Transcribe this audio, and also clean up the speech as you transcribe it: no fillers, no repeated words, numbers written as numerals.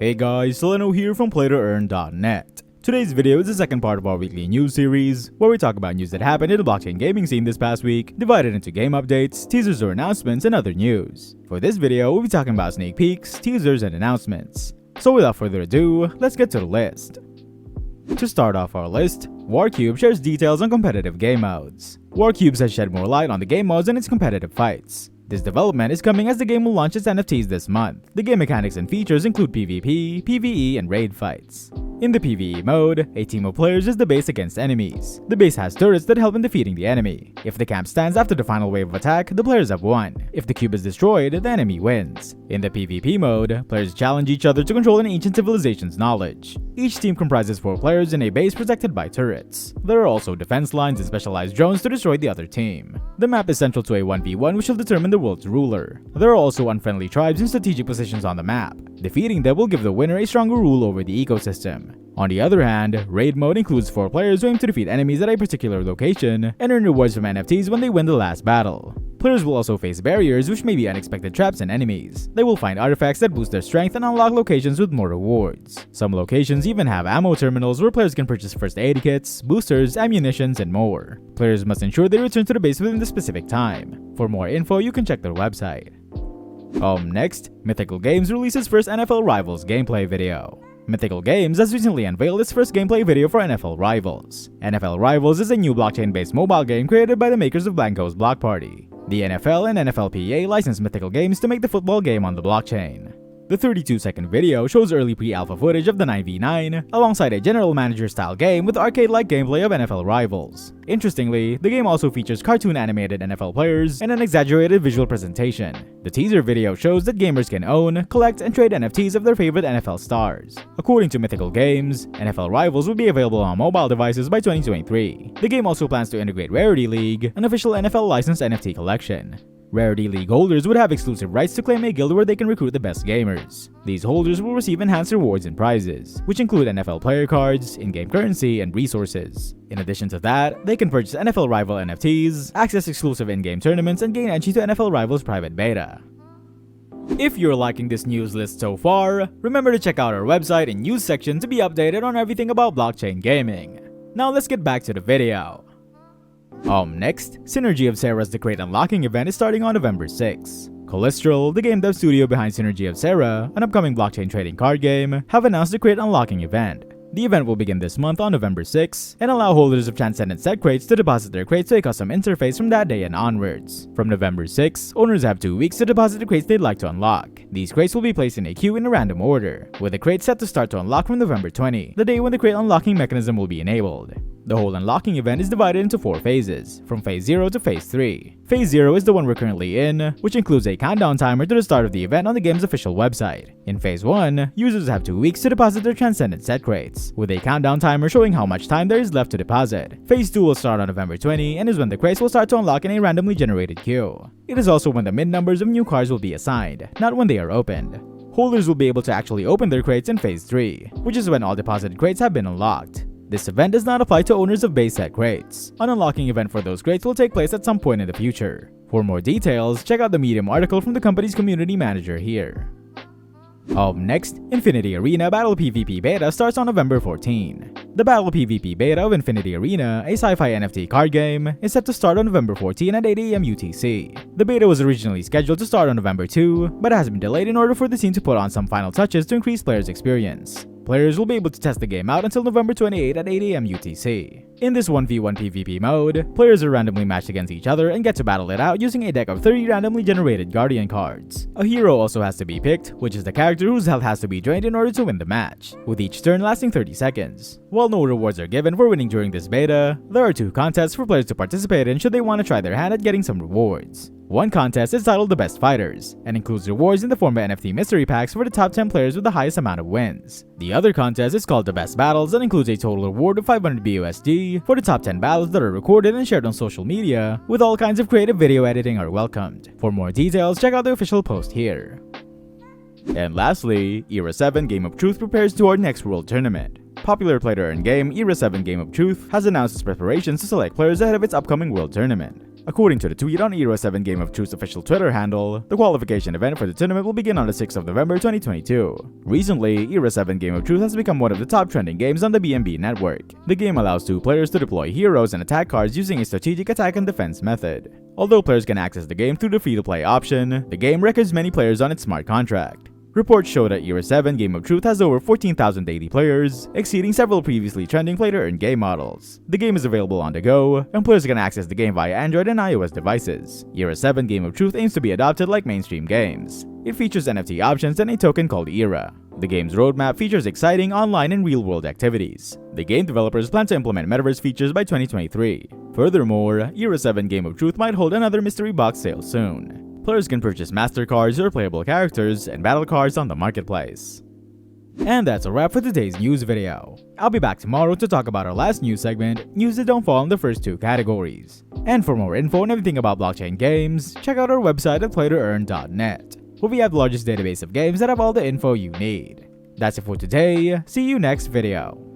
Hey guys, Soleno here from PlayToEarn.net. Today's video is the second part of our weekly news series, where we talk about news that happened in the blockchain gaming scene this past week, divided into game updates, teasers or announcements, and other news. For this video, we'll be talking about sneak peeks, teasers, and announcements. So without further ado, let's get to the list. To start off our list, WarQube shares details on competitive game modes. WarQube has shed more light on the game modes and its competitive fights. This development is coming as the game will launch its NFTs this month. The game mechanics and features include PvP, PvE, and raid fights. In the PvE mode, a team of players is the base against enemies. The base has turrets that help in defeating the enemy. If the camp stands after the final wave of attack, the players have won. If the cube is destroyed, the enemy wins. In the PvP mode, players challenge each other to control an ancient civilization's knowledge. Each team comprises 4 players in a base protected by turrets. There are also defense lines and specialized drones to destroy the other team. The map is central to a 1v1 which will determine the world's ruler. There are also unfriendly tribes in strategic positions on the map. Defeating them will give the winner a stronger rule over the ecosystem. On the other hand, raid mode includes 4 players who aim to defeat enemies at a particular location and earn rewards from NFTs when they win the last battle. Players will also face barriers which may be unexpected traps and enemies. They will find artifacts that boost their strength and unlock locations with more rewards. Some locations even have ammo terminals where players can purchase first aid kits, boosters, ammunitions, and more. Players must ensure they return to the base within the specific time. For more info, you can check their website. Next, Mythical Games releases first NFL Rivals gameplay video. Mythical Games has recently unveiled its first gameplay video for NFL Rivals. NFL Rivals is a new blockchain-based mobile game created by the makers of Blanco's Block Party. The NFL and NFLPA licensed Mythical Games to make the football game on the blockchain. The 32-second video shows early pre-alpha footage of the 9v9, alongside a general manager-style game with arcade-like gameplay of NFL Rivals. Interestingly, the game also features cartoon-animated NFL players and an exaggerated visual presentation. The teaser video shows that gamers can own, collect, and trade NFTs of their favorite NFL stars. According to Mythical Games, NFL Rivals will be available on mobile devices by 2023. The game also plans to integrate Rarity League, an official NFL-licensed NFT collection. Rarity League holders would have exclusive rights to claim a guild where they can recruit the best gamers. These holders will receive enhanced rewards and prizes, which include NFL player cards, in-game currency, and resources. In addition to that, they can purchase NFL Rival NFTs, access exclusive in-game tournaments, and gain entry to NFL Rivals private beta. If you're liking this news list so far, remember to check out our website and news section to be updated on everything about blockchain gaming. Now let's get back to the video. Next, Synergy of Sarah's The Crate Unlocking event is starting on November 6. Calistral, the game dev studio behind Synergy of Sarah, an upcoming blockchain trading card game, have announced the Crate Unlocking event. The event will begin this month on November 6 and allow holders of Transcendent set crates to deposit their crates to a custom interface from that day and onwards. From November 6, owners have 2 weeks to deposit the crates they'd like to unlock. These crates will be placed in a queue in a random order, with the crates set to start to unlock from November 20, the day when the crate unlocking mechanism will be enabled. The whole unlocking event is divided into 4 phases, from Phase 0 to Phase 3. Phase 0 is the one we're currently in, which includes a countdown timer to the start of the event on the game's official website. In Phase 1, users have 2 weeks to deposit their Transcendent set crates, with a countdown timer showing how much time there is left to deposit. Phase 2 will start on November 20 and is when the crates will start to unlock in a randomly generated queue. It is also when the min numbers of new cards will be assigned, not when they are opened. Holders will be able to actually open their crates in Phase 3, which is when all deposited crates have been unlocked. This event does not apply to owners of base set crates. An unlocking event for those crates will take place at some point in the future. For more details, check out the Medium article from the company's community manager here. Next, Infinity Arena Battle PvP Beta starts on November 14. The Battle PvP Beta of Infinity Arena, a sci-fi NFT card game, is set to start on November 14 at 8 AM UTC. The beta was originally scheduled to start on November 2, but has been delayed in order for the team to put on some final touches to increase players' experience. Players will be able to test the game out until November 28 at 8 AM UTC. In this 1v1 PvP mode, players are randomly matched against each other and get to battle it out using a deck of 30 randomly generated Guardian cards. A hero also has to be picked, which is the character whose health has to be drained in order to win the match, with each turn lasting 30 seconds. While no rewards are given for winning during this beta, there are 2 contests for players to participate in should they want to try their hand at getting some rewards. One contest is titled The Best Fighters, and includes rewards in the form of NFT mystery packs for the top 10 players with the highest amount of wins. The other contest is called The Best Battles and includes a total reward of 500 BUSD for the top 10 battles that are recorded and shared on social media, with all kinds of creative video editing are welcomed. For more details, check out the official post here. And lastly, Era 7 Game of Truth prepares toward next World Tournament. Popular play-to-earn game Era 7 Game of Truth has announced its preparations to select players ahead of its upcoming World Tournament. According to the tweet on Era 7 Game of Truth's official Twitter handle, the qualification event for the tournament will begin on the 6th of November 2022. Recently, Era 7 Game of Truth has become one of the top trending games on the BNB network. The game allows two players to deploy heroes and attack cards using a strategic attack and defense method. Although players can access the game through the free-to-play option, the game records many players on its smart contract. Reports show that Era 7 Game of Truth has over 14,000 daily players, exceeding several previously trending PlayToEarn game models. The game is available on the go, and players can access the game via Android and iOS devices. Era 7 Game of Truth aims to be adopted like mainstream games. It features NFT options and a token called Era. The game's roadmap features exciting online and real-world activities. The game developers plan to implement metaverse features by 2023. Furthermore, Era 7 Game of Truth might hold another mystery box sale soon. Players can purchase master cards or playable characters and battle cards on the marketplace. And that's a wrap for today's news video. I'll be back tomorrow to talk about our last news segment, news that don't fall in the first two categories. And for more info on everything about blockchain games, check out our website at PlayToEarn.net, where we have the largest database of games that have all the info you need. That's it for today, see you next video.